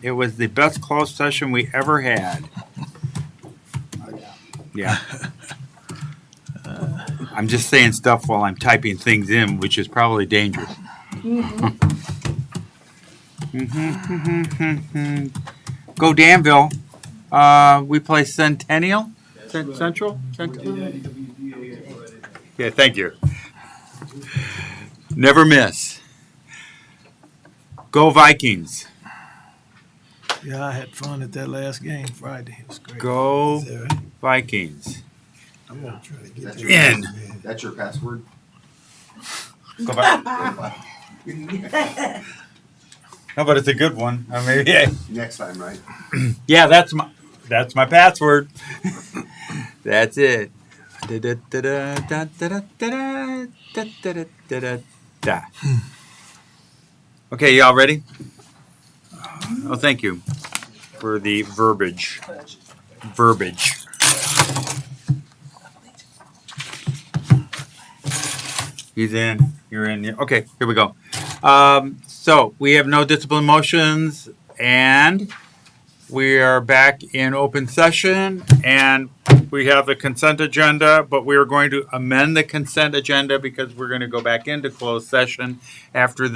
It was the best closed session we ever had. Yeah. I'm just saying stuff while I'm typing things in, which is probably dangerous. Go Danville. We play Centennial? Central? Yeah, thank you. Never miss. Go Vikings. Yeah, I had fun at that last game Friday. It was great. Go Is that right? Vikings. I'm gonna try to get that. In. That's your password? Go No, but it's a good one. I mean, yeah. Next time, right? Yeah, that's my password. That's it. Da. Okay, y'all ready? Oh, thank you for the verbiage. He's in. You're in. Okay, here we go. So we have no discipline motions, and we are back in open session, and we have the consent agenda, but we are going to amend the consent agenda because we're going to go back into closed session after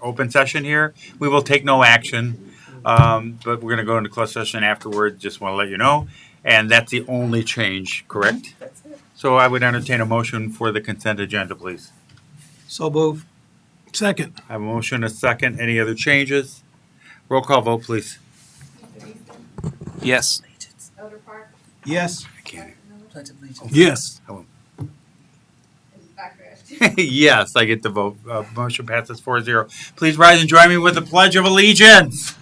open session here. We will take no action, but we're going to go into closed session afterwards. Just want to let you know. And that's the only change, correct? That's it. So I would entertain a motion for the consent agenda, please. So move. Second. I have a motion, a second. Any other changes? Roll call vote, please. Yes. Elder Park, Yes. I can't. Pledge of allegiance. Yes. and backrash. Yes, I get the vote. Motion passes 4-0. Please rise and join me with the Pledge of Allegiance.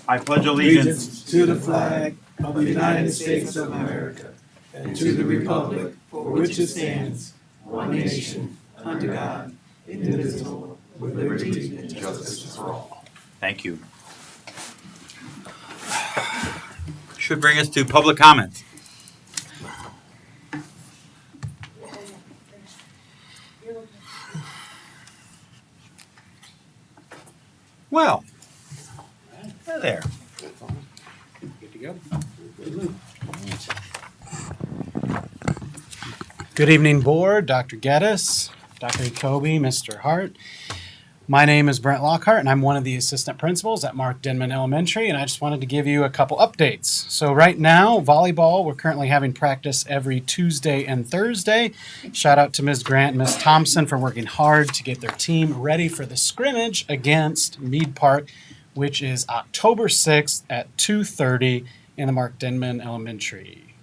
I pledge allegiance To the flag of the United States of America and to the republic for which it stands, one nation, under God, indivisible, with liberty and justice for all. Thank you. Should bring us to public comments. Well, hi there. Good to go. Good evening, board, Dr. Geddes, Dr. Jacoby, Mr. Hart. My name is Brent Lockhart, and I'm one of the assistant principals at Mark Denman Elementary, and I just wanted to give you a couple updates. So right now, volleyball, we're currently having practice every Tuesday and Thursday. Shout out to Ms. Grant and Ms. Thompson for working hard to get their team ready for the scrimmage against Mead Park, which is October 6th at 2:30 in the Mark Denman Elementary,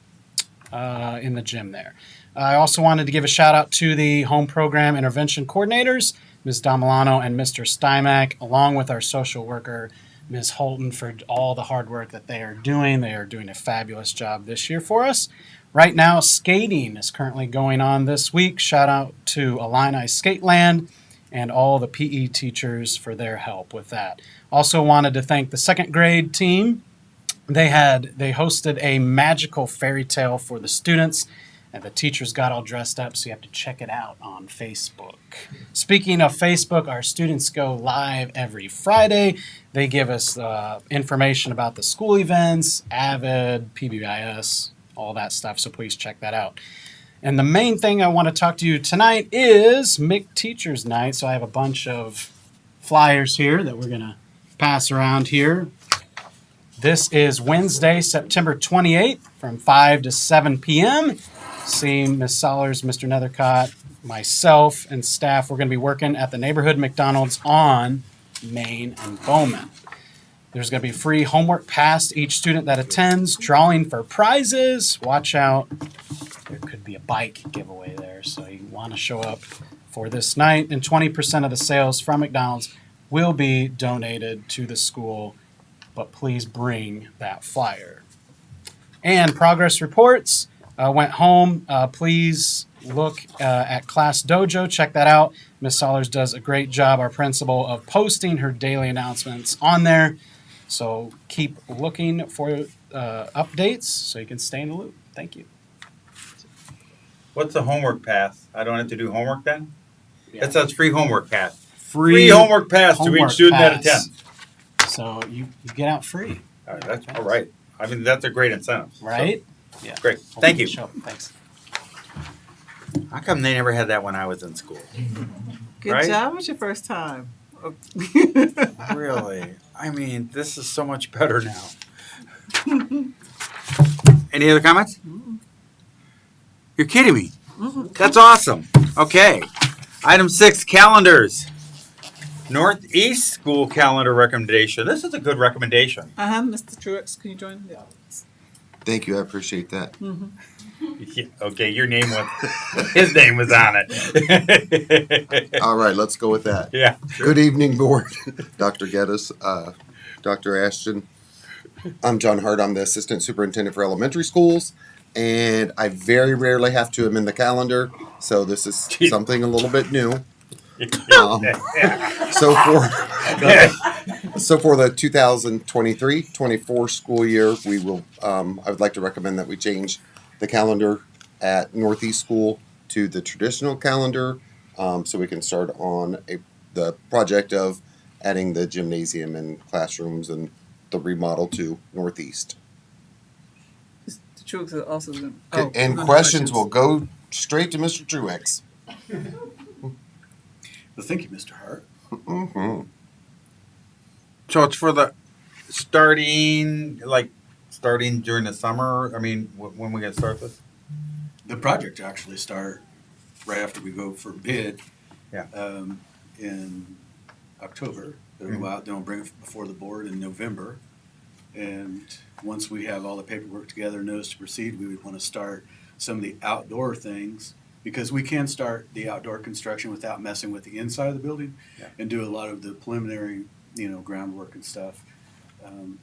in the gym there. I also wanted to give a shout out to the home program intervention coordinators, Ms. Damilano and Mr. Stymack, along with our social worker, Ms. Holton, for all the hard work that they are doing. They are doing a fabulous job this year for us. Right now, skating is currently going on this week. Shout out to Illini Skateland and all the PE teachers for their help with that. Also wanted to thank the second grade team. They hosted a magical fairy tale for the students, and the teachers got all dressed up, so you have to check it out on Facebook. Speaking of Facebook, our students go live every Friday. They give us information about the school events, AVID, PBIS, all that stuff, so please check that out. And the main thing I want to talk to you tonight is MIC Teachers Night, so I have a bunch of flyers here that we're going to pass around here. This is Wednesday, September 28th from 5 to 7 p.m. See Ms. Sollers, Mr. Nethercott, myself, and staff. We're going to be working at the neighborhood McDonald's on Main and Bowman. There's going to be free homework passed each student that attends, drawing for prizes. Watch out. There could be a bike giveaway there, so you want to show up for this night. And 20% of the sales from McDonald's will be donated to the school, but please bring that flyer. And progress reports. Went home. Please look at Class Dojo. Check that out. Ms. Sollers does a great job, our principal, of posting her daily announcements on there. So keep looking for updates so you can stay in the loop. Thank you. What's the homework pass? I don't have to do homework then? Yeah. That sounds free homework pass. Free homework pass to homework each student that pass. attends. So you get out free, All right, that's all right. I mean, that's a great incentive. So, right? Yeah. great. Thank you. Show. Thanks. How come they never had that when I was in school? Good Right? job. It's your first time. Really? I mean, this is so much better now. Any other comments? You're kidding me. That's awesome. Okay. Item 6, calendars. Northeast school calendar recommendation. This is a good recommendation. Mr. Truex, can you join? Yeah. Thank you, I appreciate that. Yeah, okay, your name was, his name was on it. All right, let's go with that. Yeah. Good evening, board. Dr. Geddes, Dr. Ashton. I'm John Hart. I'm the Assistant Superintendent for Elementary Schools, and I very rarely have to amend the calendar, so this is something a little bit new. So for the 2023-24 school year, we will. I would like to recommend that we change the calendar at Northeast School to the traditional calendar, so we can start on the project of adding the gymnasium and classrooms and the remodel to Northeast. Mr. Truex is also. And questions will go straight to Mr. Truex. Well, thank you, Mr. Hart. Mm-hmm. So it's for the starting during the summer? I mean, when we gonna start this? The project will actually start right after we go for bid. Yeah. In October. It'll go out, then we'll bring it before the board in November. And once we have all the paperwork together, notice to proceed, we would want to start some of the outdoor things, because we can start the outdoor construction without messing with the inside of the building, Yeah. and do a lot of the preliminary, groundwork and stuff.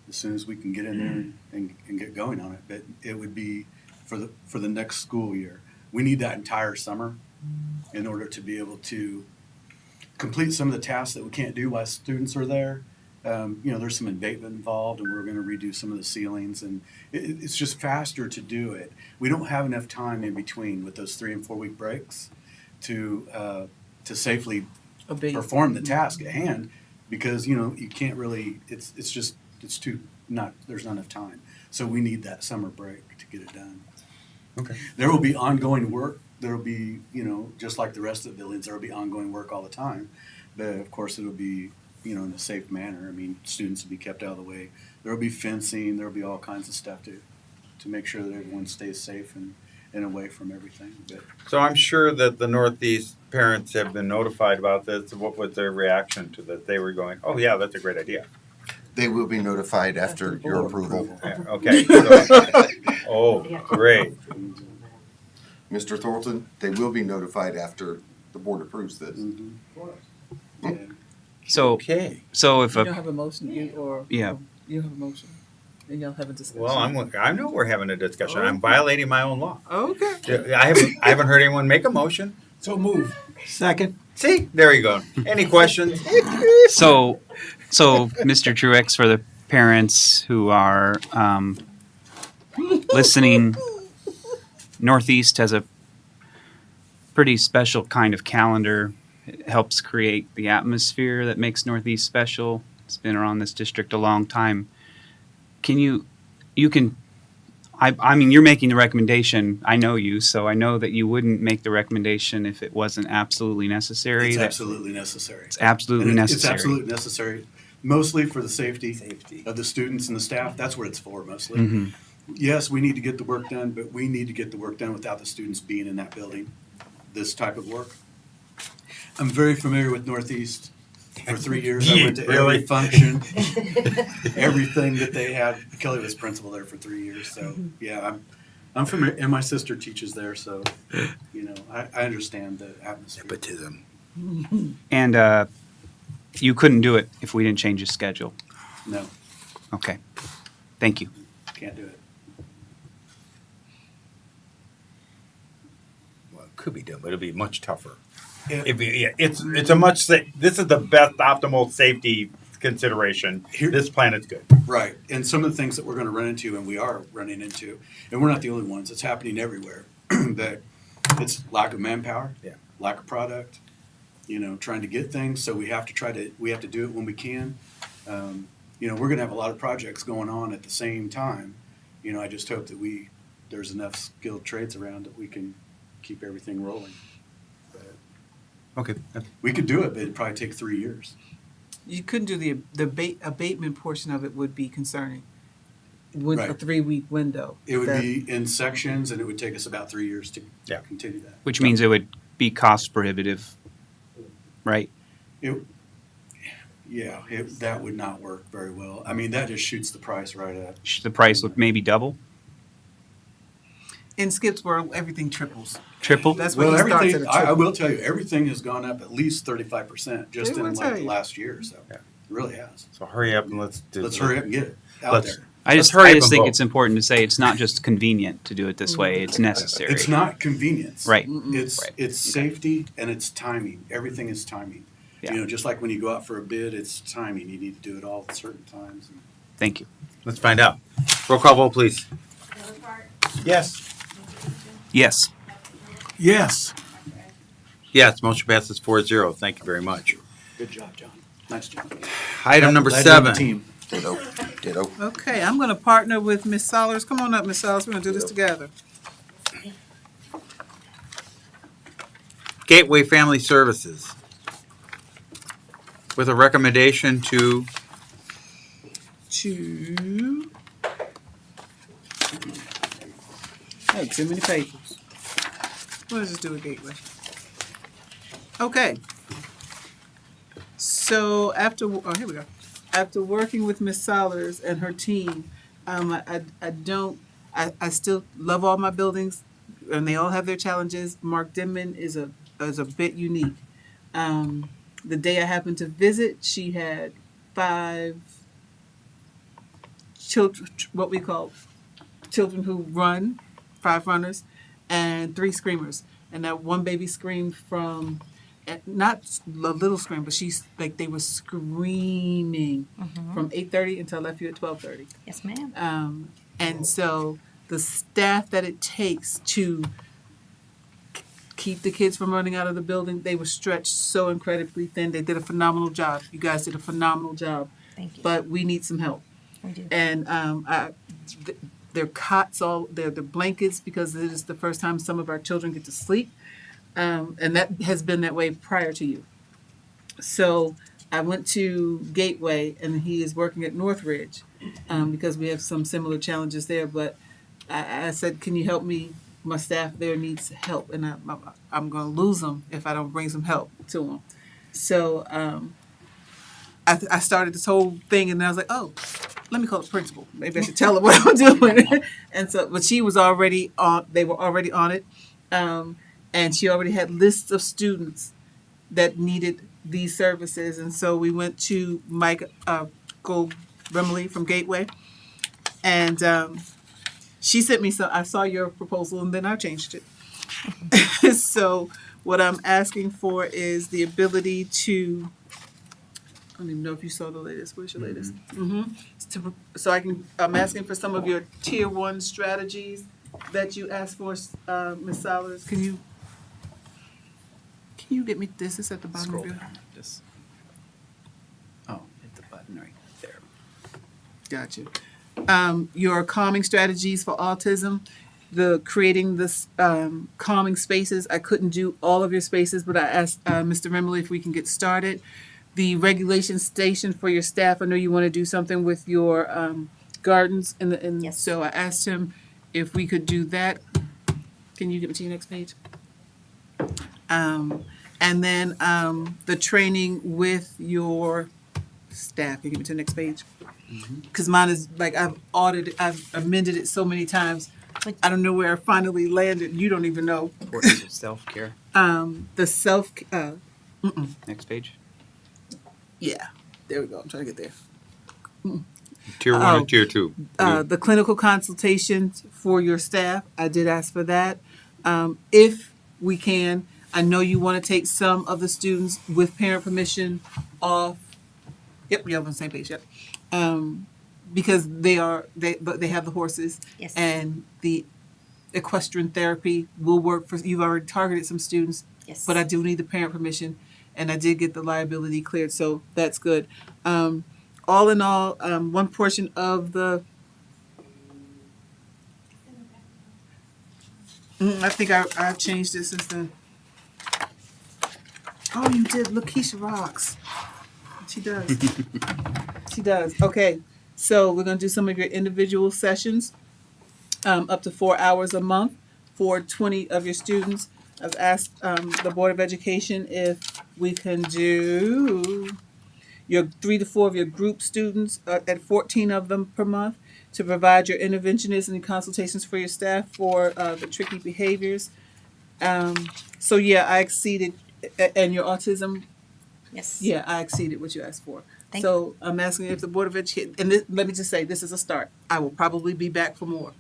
As soon as we can get in there and get going on it, but it would be for the next school year. We need that entire summer in order to be able to complete some of the tasks that we can't do while students are there. There's some abatement involved, and we're going to redo some of the ceilings, and it's just faster to do it. We don't have enough time in between with those 3 and 4 week breaks to safely perform the task at hand, because you can't really. There's not enough time. So we need that summer break to get it done. Okay. There will be ongoing work. There will be, just like the rest of the buildings, there will be ongoing work all the time. But of course, it'll be, in a safe manner. I mean, students will be kept out of the way. There will be fencing. There will be all kinds of stuff to make sure that everyone stays safe and away from everything. But So I'm sure that the Northeast parents have been notified about this. What was their reaction to that? They were going, "Oh yeah, that's a great idea." They will be notified after your approval. Yeah, okay. So, oh, great. Mr. Thornton, they will be notified after the board approves this. yeah. So, Okay. so if You don't a, have a motion, Yeah. You have a motion, and y'all have a discussion. Well, I know we're having a discussion. I'm violating my own law. Okay. I haven't heard anyone make a motion. So move. Second. See, there you go. Any questions? so, Mr. Truex, for the parents who are listening, Northeast has a pretty special kind of calendar. It helps create the atmosphere that makes Northeast special. It's been around this district a long time. I mean, you're making the recommendation. I know you, so I know that you wouldn't make the recommendation if it wasn't absolutely necessary. It's absolutely necessary. It's absolutely And necessary. It's absolutely necessary, mostly for the safety of the students and the staff. That's what it's for, mostly. Mhm. Yes, we need to get the work done, but we need to get the work done without the students being in that building, this type of work. I'm very familiar with Northeast. For 3 years, I went to Really? every function, everything that they had. Kelly was principal there for 3 years, so yeah, I'm familiar. And my sister teaches there, so I understand the atmosphere. Nepotism. And you couldn't do it if we didn't change the schedule. No, Okay. Thank you. can't do it. Well, it could be done, but it'll be much tougher. Yeah. It's a much. This is the best optimal safety consideration. Here- This plan is good. Right, and some of the things that we're going to run into, and we are running into, and we're not the only ones. It's happening everywhere. That it's lack of manpower, Yeah. lack of product, trying to get things. So we have to do it when we can. We're gonna have a lot of projects going on at the same time. I just hope that there's enough skilled trades around that we can keep everything rolling. But Okay. we could do it, but it'd probably take 3 years. You couldn't do the abatement portion of it would be concerning. With a Right. 3-week window. It would That- be in sections, and it would take us about 3 years to Yeah. continue that. Which means it would be cost prohibitive, right? That would not work very well. I mean, that just shoots the price right up. The price would maybe double, In Skip's world, everything triples. triple. That's what Well, he starts everything, at a I triple. will tell you, everything has gone up at least 35% just They in will like tell the you. last year. So Yeah. it really has. So hurry up and let's Hurry up and get it out Let's- there. I Let's just, hurry I up just and think vote. it's important to say it's not just convenient to do it this way; it's necessary. It's not convenience. Right. It's Right. it's safety and it's timing. Everything is timing. Yeah. Just like when you go out for a bid, it's timing. You need to do it all at certain times. Thank you. Let's find out. Roll call vote, please. Yes. Yes. Yes. Yes, motion passes 4-0. Thank you very much. Good job, John. Nice job. Item number Glad you're on the 7. team. Ditto. Okay, I'm gonna partner with Miss Sollers. Come on up, Miss Sollers. We're gonna do this together. Gateway Family Services. With a recommendation to, Oh, too many papers. What does this do with Gateway? Okay. So here we go. After working with Miss Sollers and her team, I still love all my buildings, and they all have their challenges. Mark Denman is a bit unique. The day I happened to visit, she had 5 children, what we call children who run, 5 runners, and 3 screamers. And that one baby screamed from, not a little scream, but she's like, they were screaming from 8:30 until I left you at 12:30. Yes, ma'am. And so the staff that it takes to keep the kids from running out of the building, they were stretched so incredibly thin. They did a phenomenal job. You guys did a phenomenal job. Thank you. But we need some help. We do. And their cots, their blankets, because it is the first time some of our children get to sleep. And that has been that way prior to you. So I went to Gateway, and he is working at Northridge because we have some similar challenges there. But I said, can you help me? My staff there needs help, and I'm going to lose them if I don't bring some help to them. So I started this whole thing, and I was like, oh, let me call the principal. Maybe I should tell her what I'm doing. And so, but she was already on. They were already on it, and she already had lists of students that needed these services. And so we went to Mike Remley from Gateway, and she sent me. So I saw your proposal, and then I changed it. So what I'm asking for is the ability to. I don't even know if you saw the latest. Where's your latest? I'm asking for some of your tier 1 strategies that you asked for, Ms. Sollers. Can you get me this? It's at the bottom Scroll of your. down. Just, hit the button right there. Gotcha. Your calming strategies for autism, creating this calming spaces. I couldn't do all of your spaces, but I asked Mr. Remley if we can get started. The regulation station for your staff. I know you want to do something with your gardens, and Yes. so I asked him if we could do that. Can you get me to your next page? And then the training with your staff. Can you get me to the next page? Because mine is like I've amended it so many times. I don't know where I finally landed. You don't even know. Importance of self-care. The self. Next page. Yeah, there we go. I'm trying to get there. tier 1 Oh. or tier 2? The clinical consultations for your staff, I did ask for that. If we can, I know you want to take some of the students with parent permission off. Yep, you're on the same page. Yep. Because they have the horses, Yes. and the equestrian therapy will work for. You've already targeted some students, Yes. but I do need the parent permission. and I did get the liability cleared, so that's good. All in all, one portion of the, I think I changed it since then. Oh, you did. Look, Keisha rocks. She does. She does. Okay, so we're gonna do some of your individual sessions, up to 4 hours a month for 20 of your students. I've asked the Board of Education if we can do your 3 to 4 of your group students at 14 of them per month to provide your interventionists and consultations for your staff for the tricky behaviors. So yeah, I exceeded, and your autism, Yes. yeah, I exceeded what you asked for. Thank So I'm asking if the Board of Education, and let me just say, this is a start. I will probably be back for more.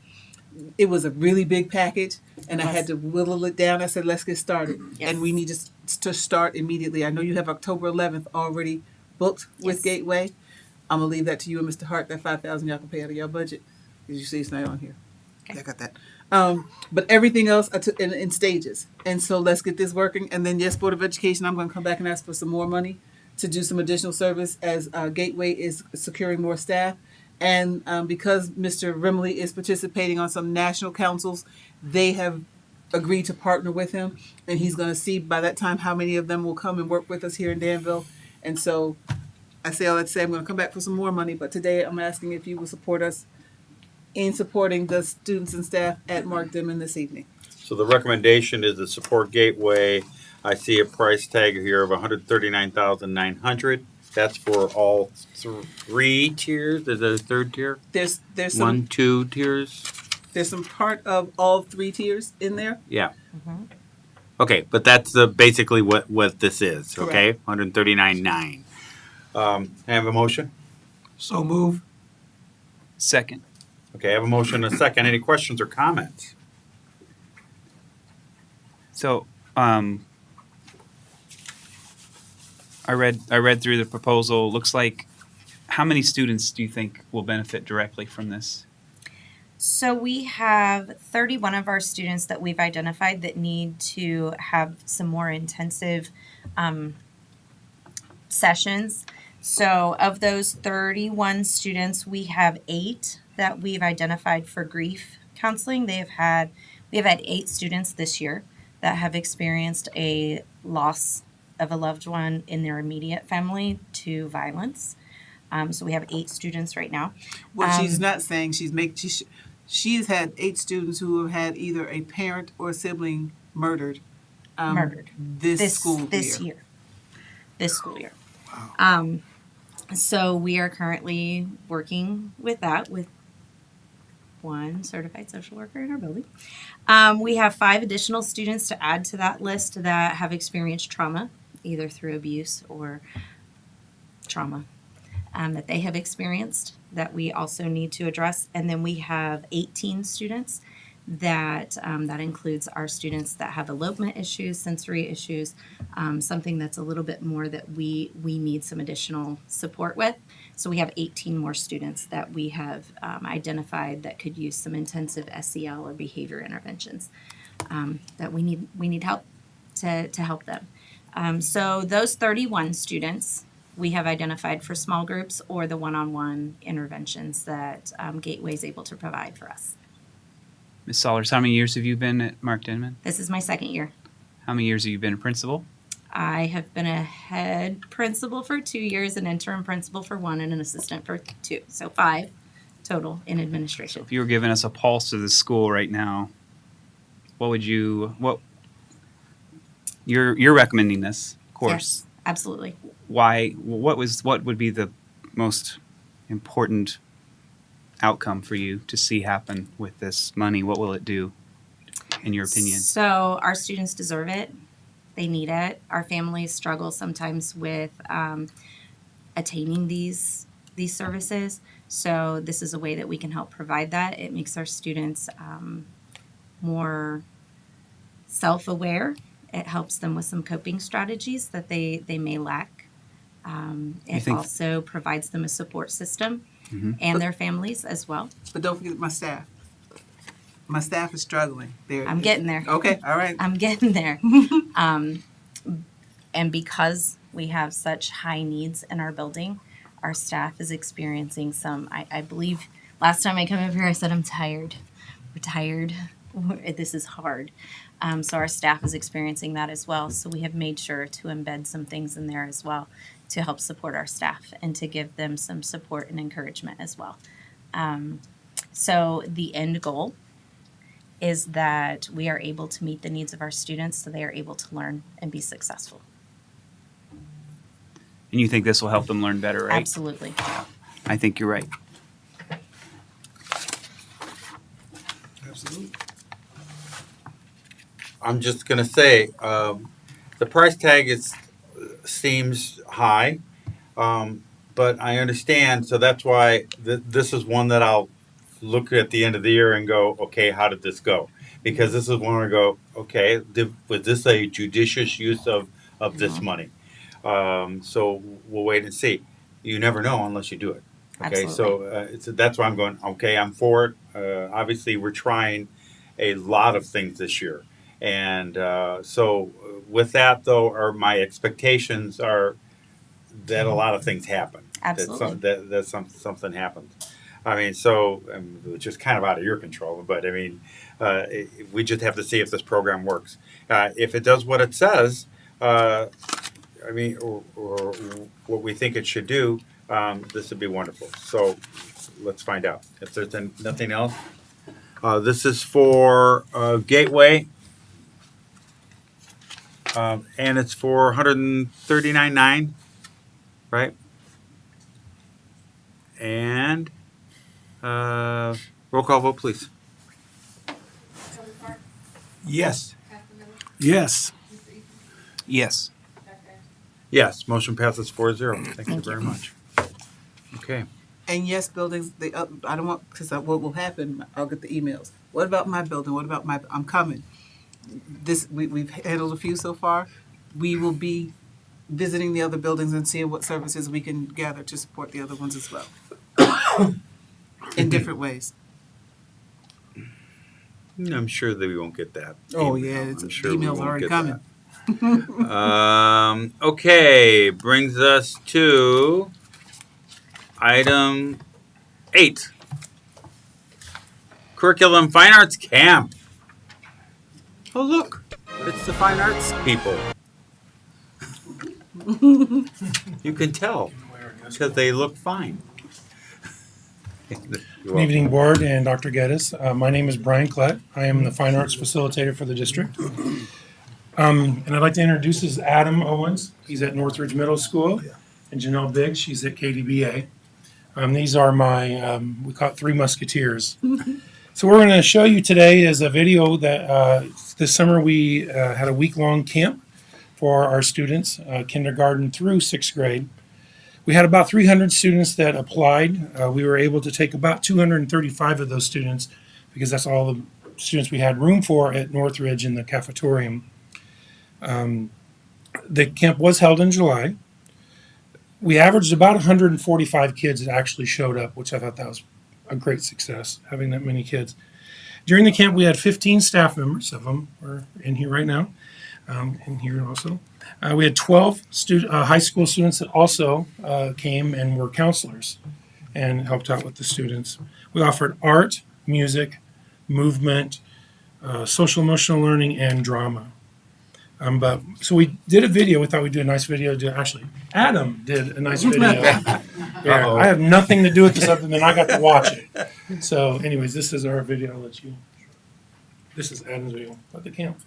It was a really big package, and I had to whittle it down. I said, let's get started. Yes. And we need to start immediately. I know you have October 11th already booked with Yes. Gateway. I'm going to leave that to you and Mr. Hart, that $5,000 y'all can pay out of your budget. Because you see it's not on here. Okay. I got that. But everything else I took in stages. And so let's get this working. And then, yes, Board of Education, I'm going to come back and ask for some more money to do some additional service as Gateway is securing more staff. And because Mr. Rimley is participating on some national councils, they have agreed to partner with him. And he's going to see by that time how many of them will come and work with us here in Danville. And so I say all that to say I'm going to come back for some more money. But today I'm asking if you will support us in supporting the students and staff at Mark Dimon this evening. So the recommendation is the support Gateway. I see a price tag here of $139,900. That's for all 3 tiers. Is there a third tier? There's 1, some 2 tiers. there's some part of all 3 tiers in there. Yeah. Okay, but that's basically what this is. Okay, 139.9. I have a motion. So move. Second. Okay, I have a motion and a second. Any questions or comments? So, I read through the proposal. Looks like, how many students do you think will benefit directly from this? So we have 31 of our students that we've identified that need to have some more intensive sessions. So of those 31 students, we have 8 that we've identified for grief counseling. We have had 8 students this year that have experienced a loss of a loved one in their immediate family to violence. So we have 8 students right now. What she's not saying, she's had 8 students who have had either a parent or a sibling murdered. Murdered. This school year. This school year. So we are currently working with that with one certified social worker in our building. We have 5 additional students to add to that list that have experienced trauma, either through abuse or trauma that they have experienced that we also need to address. And then we have 18 students that that includes our students that have elopement issues, sensory issues, something that's a little bit more that we need some additional support with. So we have 18 more students that we have identified that could use some intensive SEL or behavior interventions that we need help to help them. So those 31 students we have identified for small groups or the one-on-one interventions that Gateway is able to provide for us. Ms. Sollers, how many years have you been at Mark Denman? This is my second year. How many years have you been a principal? I have been a head principal for 2 years, an interim principal for 1, and an assistant for 2. So 5 total in administration. If you were giving us a pulse of the school right now, what you're recommending this, of course. Yes, absolutely. Why? What would be the most important outcome for you to see happen with this money? What will it do, in your opinion? So our students deserve it. They need it. Our families struggle sometimes with attaining these services. So this is a way that we can help provide that. It makes our students more self-aware. It helps them with some coping strategies that they may lack. It also provides them a support system and their families as well. But don't forget my staff. My staff is struggling. I'm getting there. Okay, all right. I'm getting there. And because we have such high needs in our building, our staff is experiencing some, I believe, last time I come up here, I said, I'm tired. We're tired. This is hard. So our staff is experiencing that as well. So we have made sure to embed some things in there as well to help support our staff and to give them some support and encouragement as well. So the end goal is that we are able to meet the needs of our students so they are able to learn and be successful. And you think this will help them learn better, right? Absolutely. I think you're right. Absolutely. I'm just gonna say, the price tag seems high, but I understand, so that's why this is one that I'll look at the end of the year and go, okay, how did this go? Because this is one where I go, okay, was this a judicious use of this money? So we'll wait and see. You never know unless you do it. Okay, Absolutely. so that's why I'm going, okay, I'm for it. Obviously, we're trying a lot of things this year. And so with that, though, my expectations are that a lot of things happen. Absolutely. That something happens. I mean, which is kind of out of your control, but I mean, we just have to see if this program works. If it does what it says, I mean, or what we think it should do, this would be wonderful. So let's find out. If there's nothing else, this is for Gateway, and it's for $139.9, right? And roll call vote, please. Yes. Yes. Yes. Yes, motion passes 4-0. Thank you very much. Okay. And yes, buildings, I don't want, because what will happen, I'll get the emails. What about my building? What about I'm coming. We've handled a few so far. We will be visiting the other buildings and seeing what services we can gather to support the other ones as well. In different ways. I'm sure that we won't get that. Oh, email. yeah, I'm sure we emails won't already get coming. that. Okay, brings us to item 8. Curriculum Fine Arts Camp. Oh, look, it's the fine arts people. You can tell because they look fine. Good evening, Board and Dr. Geddes. My name is Brian Klett. I am the Fine Arts Facilitator for the district. And I'd like to introduce is Adam Owens. He's at Northridge Middle School. And Janelle Biggs, she's at KDBA. These are my, we call it Three Musketeers. So what we're going to show you today is a video that this summer we had a week-long camp for our students, kindergarten through 6th grade. We had about 300 students that applied. We were able to take about 235 of those students because that's all the students we had room for at Northridge in the cafetorium. The camp was held in July. We averaged about 145 kids that actually showed up, which I thought that was a great success, having that many kids. During the camp, we had 15 staff members. Some of them are in here right now, and here also. We had 12 high school students that also came and were counselors and helped out with the students. We offered art, music, movement, social emotional learning, and drama. So we did a video. We thought we'd do a nice video. Actually, Adam did a nice video. Yeah, I have nothing to do with this other than I got to watch it. So anyways, this is our video. I'll let you. This is Adam's video at the camp.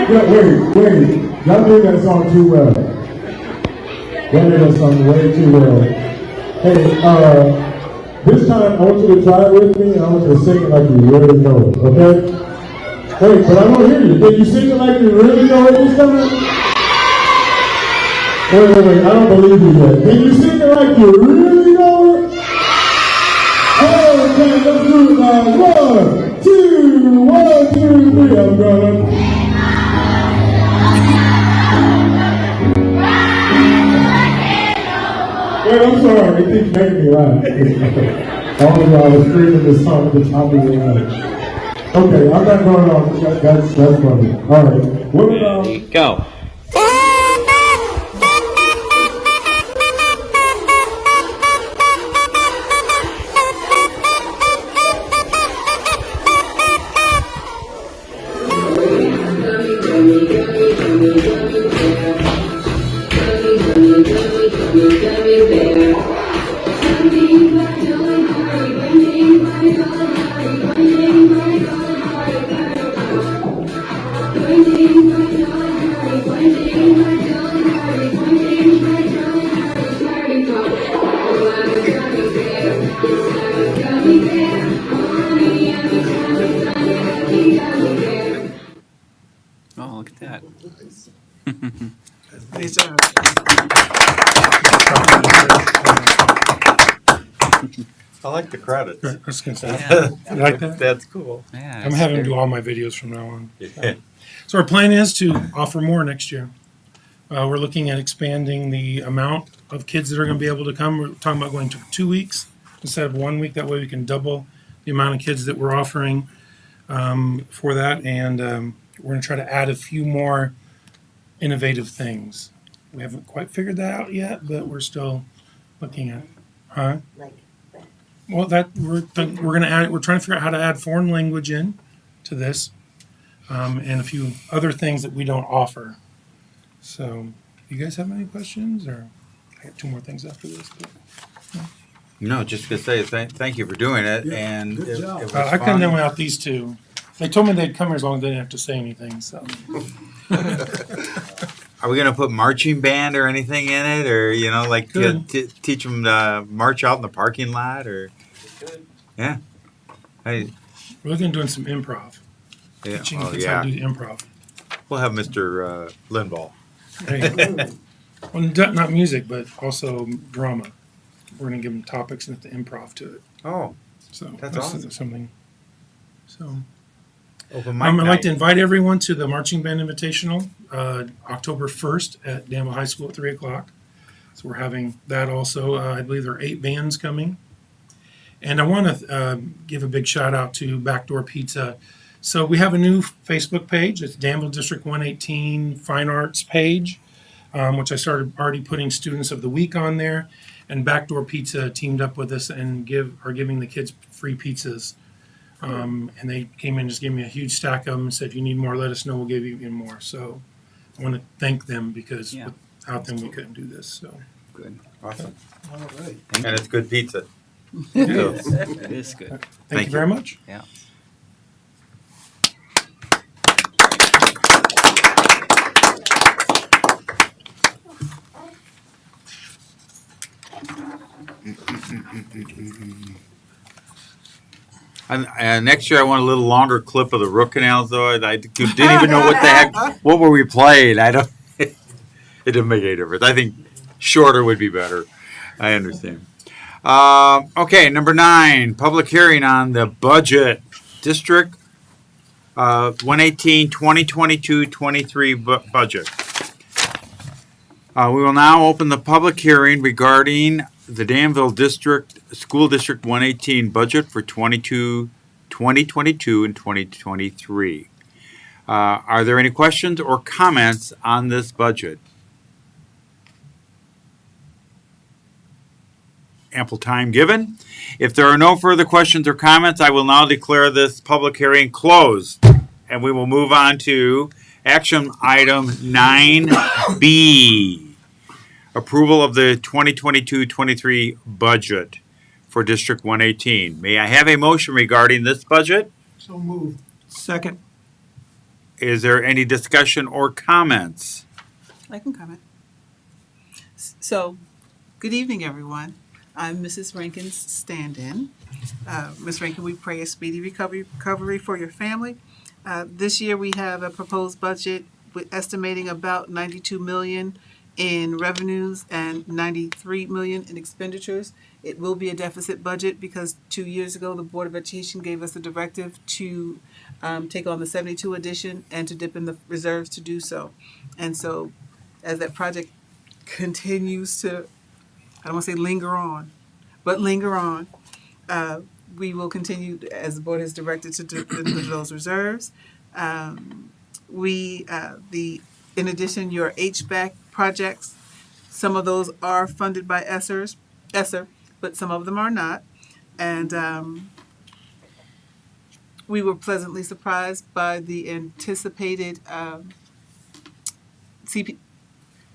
Yeah, wait. Y'all do that song too well. Y'all do that song way too well. Hey, this time I want you to try it with me, and I want you to sing it like you really know it, okay? Wait, but I don't hear you. Can you sing it like you really know it this time? Wait, I don't believe you yet. Can you sing it like you really know it? Okay, let's do it now. 1, 2, 1, 2, 3. I'm gonna. Wait, I'm sorry. It keeps making me laugh. All of y'all are screaming this song at the top of your head. Okay, I'm not going on. That's funny. All right. What about? Go. Oh, look at that. Nice job. I like the credits. I was gonna say, Yeah. you like that? That's cool. Yeah, I'm having him do all my videos from now on. Yeah. So our plan is to offer more next year. We're looking at expanding the amount of kids that are going to be able to come. We're talking about going to 2 weeks instead of 1 week. That way we can double the amount of kids that we're offering for that. And we're going to try to add a few more innovative things. We haven't quite figured that out yet, but we're still looking at. Huh? Well, that we're going to add. We're trying to figure out how to add foreign language in to this, and a few other things that we don't offer. So, you guys have any questions, or I have 2 more things after this. But, No, just to say thank you for doing it, Yeah, and good it job. was I fun. couldn't without these 2. They told me they'd come here as long as they didn't have to say anything. So, Are we gonna put marching band or anything in it, or like Good. teach them to march out in the parking lot, or? Yeah. Hey, we're looking at doing some improv. yeah. Teaching Oh, kids how yeah. to do improv. We'll have Mr. Lindvall. Right. Well, not music, but also drama. We're going to give them topics and have to improv to it. Oh, So That's awesome. something. So open mic I'd night. like to invite everyone to the Marching Band Invitational, October 1st at Danville High School at 3 o'clock. So we're having that also. I believe there are 8 bands coming. And I want to give a big shout out to Backdoor Pizza. So we have a new Facebook page. It's Danville District 118 Fine Arts page, which I started already putting Students of the Week on there. And Backdoor Pizza teamed up with us and are giving the kids free pizzas. And they came in and just gave me a huge stack of them and said, if you need more, let us know. We'll give you even more. So I want to thank them because Yeah. without them, we couldn't do this. So Good. Awesome. All right. And it's good pizza. It is good. thank you very much. Yeah. And next year, I want a little longer clip of the root canals, though. I didn't even know what the heck, what were we playing? I don't. It didn't make any difference. I think shorter would be better. I understand. Okay, number 9, public hearing on the budget, District 118, 2022-23 budget. We will now open the public hearing regarding the Danville School District 118 budget for 2022 and 2023. Are there any questions or comments on this budget? Ample time given. If there are no further questions or comments, I will now declare this public hearing closed. And we will move on to action item 9B. Approval of the 2022-23 budget for District 118. May I have a motion regarding this budget? So moved. Second. is there any discussion or comments? I can comment. So, good evening, everyone. I'm Mrs. Rankin's stand-in. Ms. Rankin, we pray a speedy recovery for your family. This year, we have a proposed budget with estimating about 92 million in revenues and 93 million in expenditures. It will be a deficit budget because 2 years ago, the Board of Education gave us a directive to take on the 72 edition and to dip in the reserves to do so. And so, as that project continues to, I don't want to say linger on, but linger on, we will continue, as the board has directed, to dip into those reserves. In addition, your HVAC projects, some of those are funded by ESSER, but some of them are not. And we were pleasantly surprised by the anticipated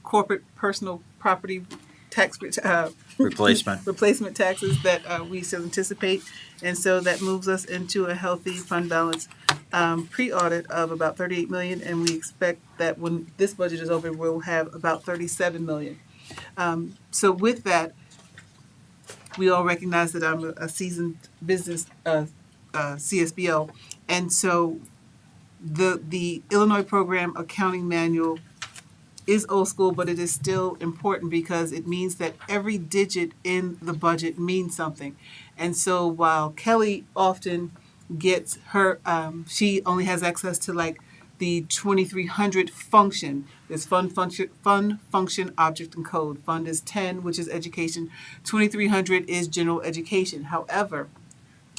corporate personal property tax replacement taxes that we still anticipate. And so that moves us into a healthy fund balance pre-audit of about 38 million, and we expect that when this budget is over, we'll have about 37 million. So with that, we all recognize that I'm a seasoned business CSBO, and so the Illinois Program Accounting Manual is old school, but it is still important because it means that every digit in the budget means something. And so while Kelly often gets her, she only has access to like the 2300 function. There's fund, function, object, and code. Fund is 10, which is education. 2300 is general education. However,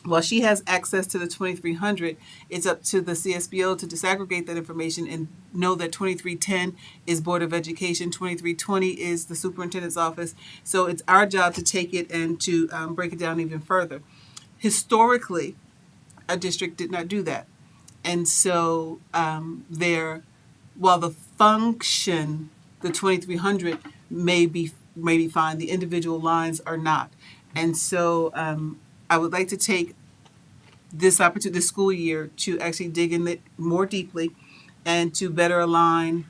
while she has access to the 2300, it's up to the CSBO to disaggregate that information and know that 2310 is Board of Education, 2320 is the Superintendent's Office. So it's our job to take it and to break it down even further. Historically, our district did not do that. And so while the function, the 2300 may be fine, the individual lines are not. And so I would like to take this opportunity, this school year, to actually dig in it more deeply and to better align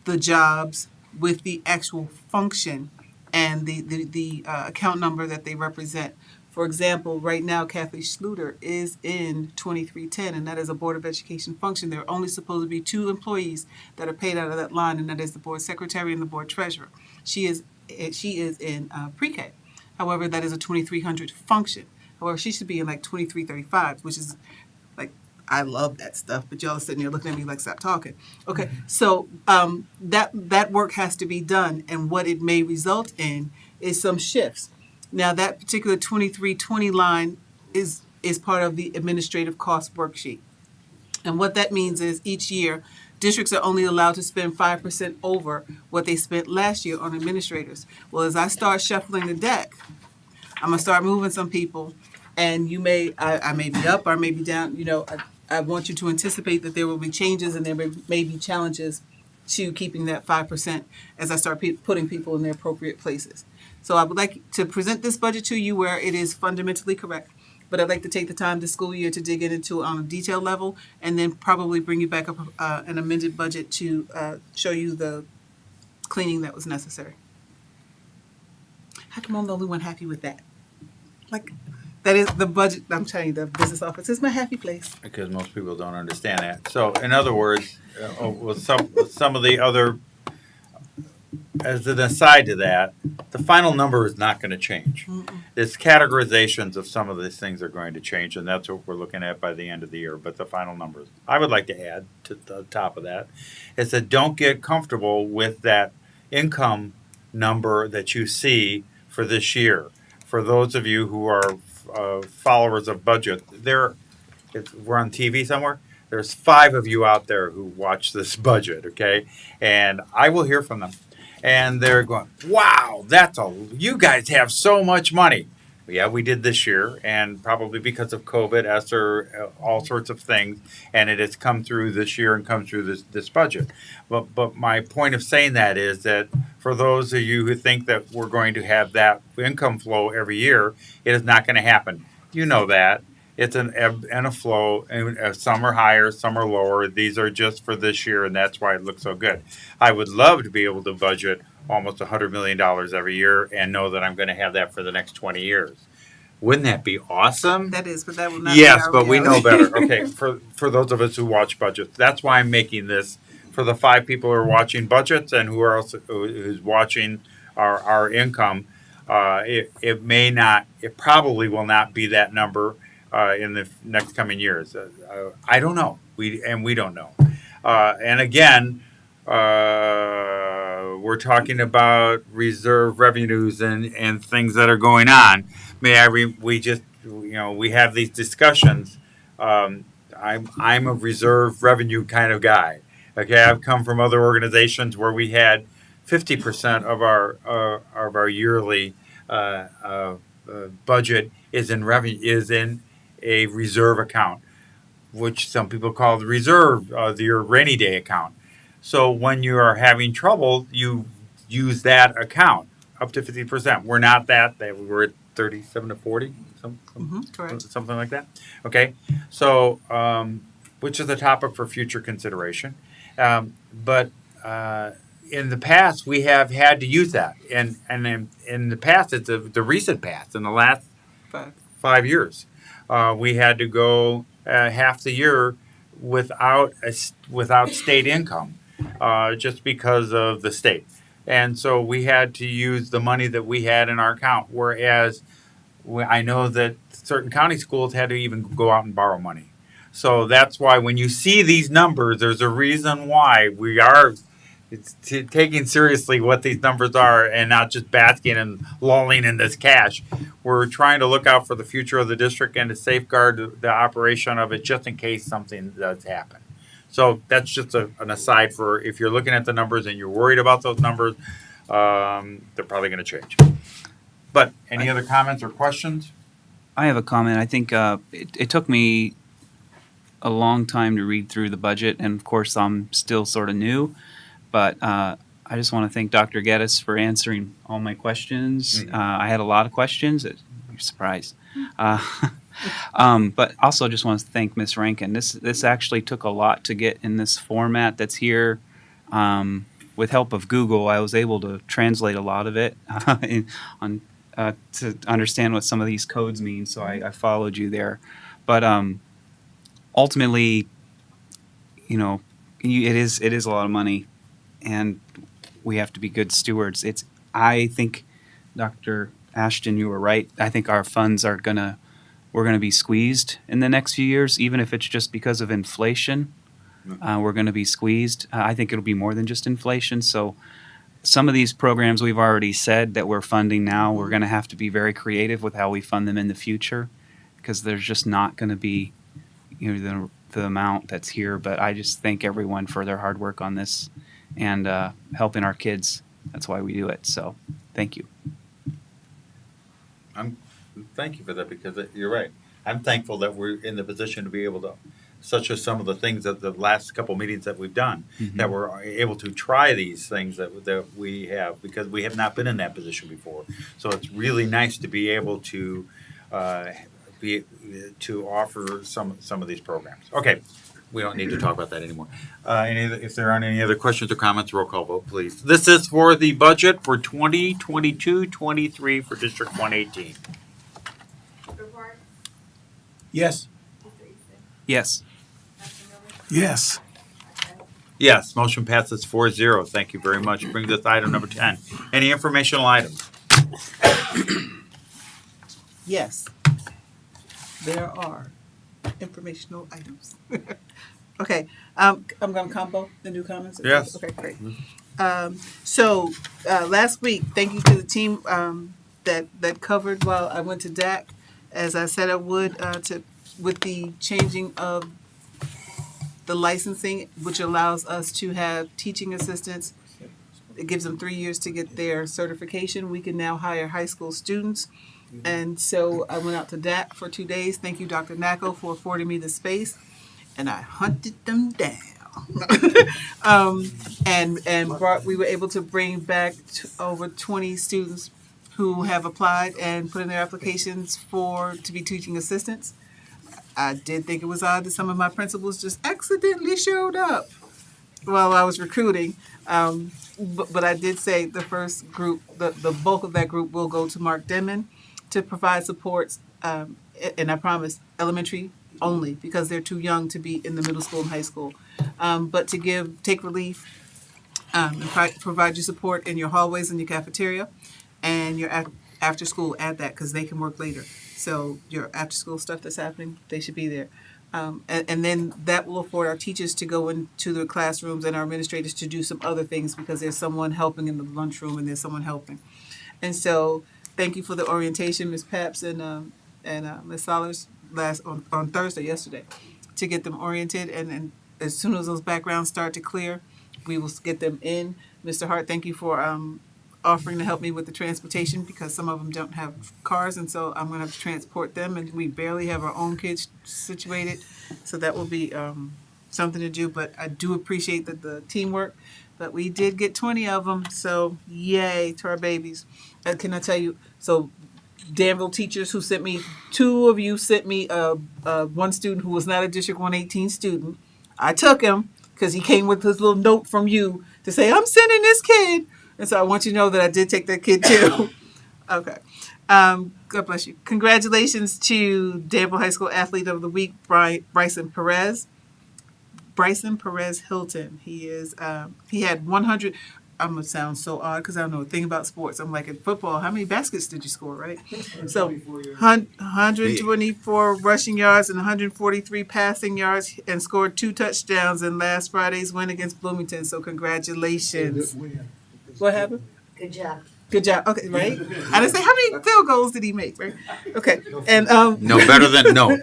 the jobs with the actual function and the account number that they represent. For example, right now, Kathy Schluter is in 2310, and that is a Board of Education function. There are only supposed to be 2 employees that are paid out of that line, and that is the board secretary and the board treasurer. She is in pre-K. However, that is a 2300 function. However, she should be in like 2335, which is like, I love that stuff, but y'all are sitting there looking at me like, stop talking. Okay, so that work has to be done, and what it may result in is some shifts. Now, that particular 2320 line is part of the administrative cost worksheet. And what that means is each year, districts are only allowed to spend 5% over what they spent last year on administrators. Well, as I start shuffling the deck, I'm gonna start moving some people, and I may be up or I may be down. I want you to anticipate that there will be changes and there may be challenges to keeping that 5% as I start putting people in their appropriate places. So I would like to present this budget to you where it is fundamentally correct, but I'd like to take the time this school year to dig into it on a detailed level, and then probably bring you back up an amended budget to show you the cleaning that was necessary. How come I'm the only one happy with that? Like, that is the budget. I'm telling you, the business office is my happy place. Because most people don't understand that. So, in other words, with some of the other, as an aside to that, the final number is not going to change. It's categorizations of some of these things are going to change, and that's what we're looking at by the end of the year. But the final numbers, I would like to add to the top of that, is that don't get comfortable with that income number that you see for this year. For those of you who are followers of budget, we're on TV somewhere. There's 5 of you out there who watch this budget, okay? And I will hear from them. And they're going, wow, you guys have so much money. Yeah, we did this year, and probably because of COVID, ESSER, all sorts of things, and it has come through this year and come through this budget. But my point of saying that is that for those of you who think that we're going to have that income flow every year, it is not going to happen. You know that. It's an ebb and a flow, and some are higher, some are lower. These are just for this year, and that's why it looks so good. I would love to be able to budget almost $100 million every year and know that I'm going to have that for the next 20 years. Wouldn't that be awesome? That is, but that will not Yes, be our but we know reality. better. Okay, for those of us who watch budgets, that's why I'm making this for the 5 people who are watching budgets and who are also who's watching our income. It may not. It probably will not be that number in the next coming years. I don't know. We don't know. And again, we're talking about reserve revenues and things that are going on. We just we have these discussions. I'm a reserve revenue kind of guy. Okay, I've come from other organizations where we had 50% of our yearly budget is in revenue is in a reserve account, which some people call the reserve, your rainy day account. So when you are having trouble, you use that account up to 50%. We're not that. We're at 37 to 40, Correct. something like that. Okay, so which is a topic for future consideration. But in the past, we have had to use that, and in the past, it's the recent past, in the last 5 years, we had to go half the year without state income, just because of the state, and so we had to use the money that we had in our account. Whereas I know that certain county schools had to even go out and borrow money. So that's why when you see these numbers, there's a reason why we are taking seriously what these numbers are and not just basking and lolling in this cash. We're trying to look out for the future of the district and to safeguard the operation of it just in case something does happen. So that's just an aside for if you're looking at the numbers and you're worried about those numbers, they're probably going to change. But any other comments or questions? I have a comment. I think it took me a long time to read through the budget, and of course, I'm still sort of new. But I just want to thank Dr. Geddes for answering all my questions. Mm-hmm. I had a lot of questions. You're surprised. But also just want to thank Ms. Rankin. This actually took a lot to get in this format that's here. With help of Google, I was able to translate a lot of it to understand what some of these codes mean. So I followed you there. But ultimately, it is a lot of money, and we have to be good stewards. I think, Dr. Ashton, you were right. I think our funds we're gonna be squeezed in the next few years, even if it's just because of inflation. We're going to be squeezed. I think it'll be more than just inflation. So some of these programs we've already said that we're funding now, we're going to have to be very creative with how we fund them in the future, because there's just not going to be the amount that's here. But I just thank everyone for their hard work on this and helping our kids. That's why we do it. So thank you. Thank you for that, because you're right. I'm thankful that we're in the position to be able to, such as some of the things that the last couple meetings that we've done, that we're able to try these things that we have, because we have not been in that position before. So it's really nice to be able to offer some of these programs. Okay, we don't need to talk about that anymore. If there aren't any other questions or comments, roll call vote, please. This is for the budget for 2022-23 for District 118. Yes. Yes. Yes. Yes, motion passes 4-0. Thank you very much. Brings us to item number 10. Any informational items? Yes, there are informational items. Okay, I'm going to combo the new comments. Yes. Okay, great. So last week, thank you to the team that covered while I went to DAC, as I said I would, with the changing of the licensing, which allows us to have teaching assistants. It gives them 3 years to get their certification. We can now hire high school students. And so I went out to DAC for 2 days. Thank you, Dr. Nacko, for affording me the space. And I hunted them down. We were able to bring back over 20 students who have applied and put in their applications to be teaching assistants. I did think it was odd that some of my principals just accidentally showed up while I was recruiting. But I did say the first group, the bulk of that group will go to Mark Denman to provide supports. And I promise elementary only because they're too young to be in the middle school and high school. But to take relief and provide you support in your hallways and your cafeteria and your after school at that because they can work later. So your after school stuff that's happening, they should be there. And then that will afford our teachers to go into the classrooms and our administrators to do some other things because there's someone helping in the lunchroom and there's someone helping. And so thank you for the orientation, Ms. Paps and Ms. Solers on Thursday, yesterday, to get them oriented. And as soon as those backgrounds start to clear, we will get them in. Mr. Hart, thank you for offering to help me with the transportation because some of them don't have cars, and so I'm going to have to transport them, and we barely have our own kids situated, so that will be something to do. But I do appreciate the teamwork. But we did get 20 of them, so yay to our babies. Can I tell you? So Danville teachers who sent me, two of you sent me one student who was not a District 118 student. I took him because he came with his little note from you to say, I'm sending this kid. And so I want you to know that I did take that kid too. Okay. God bless you. Congratulations to Danville High School Athlete of the Week, Bryson Perez. Bryson Perez Hilton. He had 100. I'm going to sound so odd because I don't know a thing about sports. I'm like, in football, how many baskets did you score, right? So 124 rushing yards and 143 passing yards and scored 2 touchdowns in last Friday's win against Bloomington. So congratulations. What happened? Good job. Good job. Okay, right? I didn't say how many field goals did he make, right? Okay. And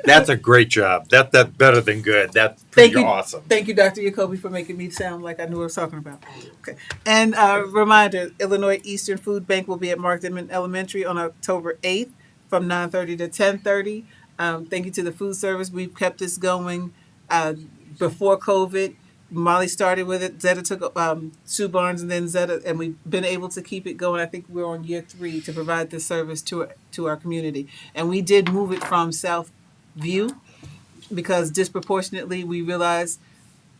That's a great job. That's better than good. That's thank you. awesome. Thank you, Dr. Jacoby, for making me sound like I knew what I was talking about. Okay. And reminder, Illinois Eastern Food Bank will be at Mark Denman Elementary on October 8th from 9:30 to 10:30. Thank you to the food service. We've kept this going before COVID. Molly started with it. Zeta took Sue Barnes and then Zeta, and we've been able to keep it going. I think we're on year 3 to provide this service to our community. And we did move it from South View because disproportionately we realized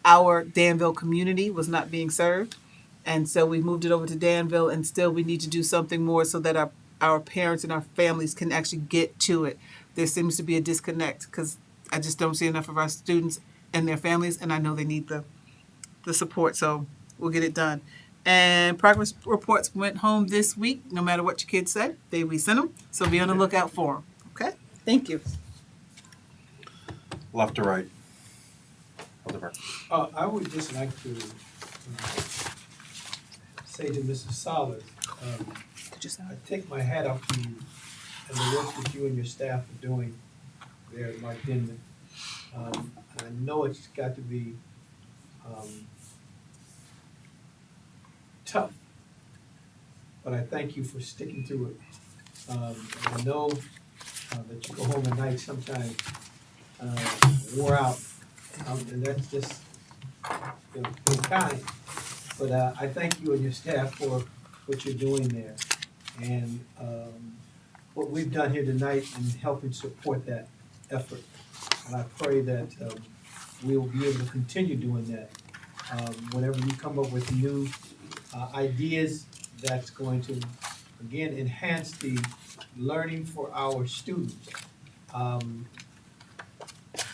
our Danville community was not being served. And so we moved it over to Danville, and still we need to do something more so that our parents and our families can actually get to it. There seems to be a disconnect because I just don't see enough of our students and their families, and I know they need the support, so we'll get it done. And progress reports went home this week. No matter what your kids say, we sent them, so be on the lookout for them. Okay? Thank you. Left to right. I would just like to say to Mrs. Solid, I take my hat off to you and the work that you and your staff are doing there at Mark Denman. I know it's got to be tough, but I thank you for sticking to it. And I know that you go home at night sometimes wore out, and that's just being kind. But I thank you and your staff for what you're doing there, and what we've done here tonight in helping support that effort. And I pray that we will be able to continue doing that. Whenever you come up with new ideas that's going to, again, enhance the learning for our students,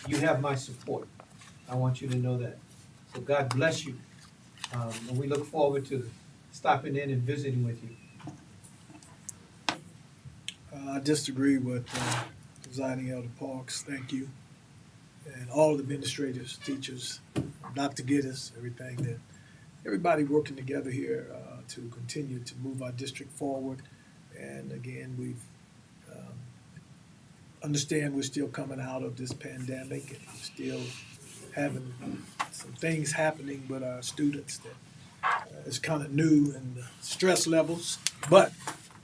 you have my support. I want you to know that. So God bless you. And we look forward to stopping in and visiting with you. I disagree with Presiding Elder Parks. Thank you. And all of the administrators, teachers, Dr. Gittes, everybody working together here to continue to move our district forward. And again, we've understand we're still coming out of this pandemic and still having some things happening with our students that is kind of new and the stress levels. But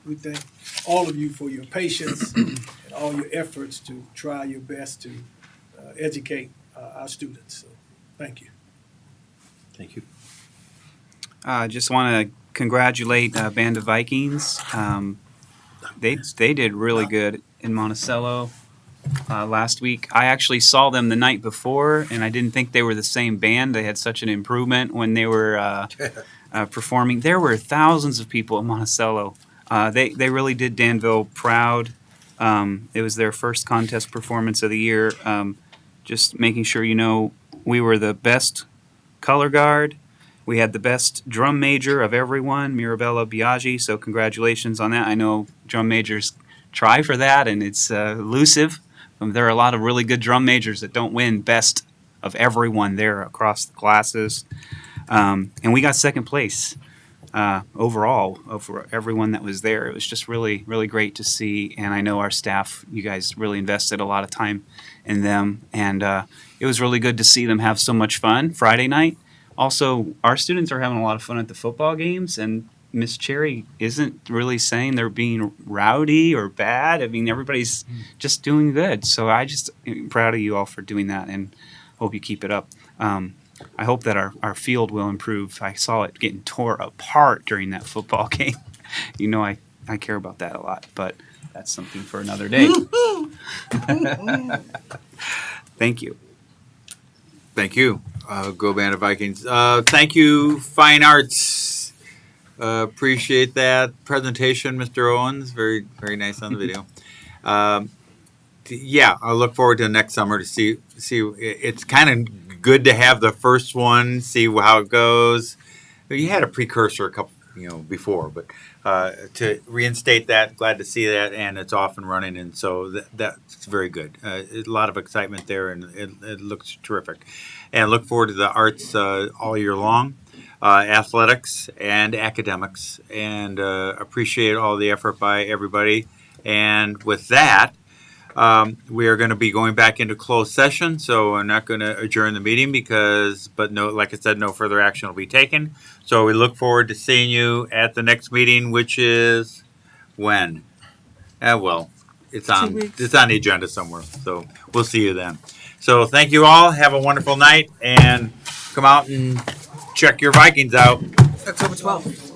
we thank all of you for your patience and all your efforts to try your best to educate our students. So thank you. Thank you. I just want to congratulate Band of Vikings. They did really good in Monticello. last week. I actually saw them the night before, and I didn't think they were the same band. They had such an improvement when they were performing. There were thousands of people in Monticello. They really did Danville proud. It was their first contest performance of the year. Just making sure you know we were the best color guard. We had the best drum major of everyone, Mirabella Biaggi, so congratulations on that. I know drum majors try for that, and it's elusive. There are a lot of really good drum majors that don't win best of everyone there across the classes. And we got second place overall over everyone that was there. It was just really, really great to see, and I know our staff, you guys really invested a lot of time in them, and it was really good to see them have so much fun Friday night. Also, our students are having a lot of fun at the football games, and Miss Cherry isn't really saying they're being rowdy or bad. I mean, everybody's just doing good. So I just am proud of you all for doing that, and hope you keep it up. I hope that our field will improve. I saw it getting tore apart during that football game. You know, I care about that a lot, but that's something for another day. Thank you. Thank you. Go Band of Vikings. Thank you, Fine Arts. Appreciate that presentation, Mr. Owens. Very, very nice on the video. Yeah, I look forward to next summer to see. It's kind of good to have the first one, see how it goes. You had a precursor a couple, before, but to reinstate that, glad to see that, and it's off and running, and so that's very good. A lot of excitement there, and it looks terrific. And look forward to the arts all year long, athletics and academics, and appreciate all the effort by everybody. And with that, we are going to be going back into closed session, so I'm not going to adjourn the meeting like I said, no further action will be taken. So we look forward to seeing you at the next meeting, which is when? It's on the agenda somewhere, so we'll see you then. So thank you all. Have a wonderful night, and come out and check your Vikings out. October 12th.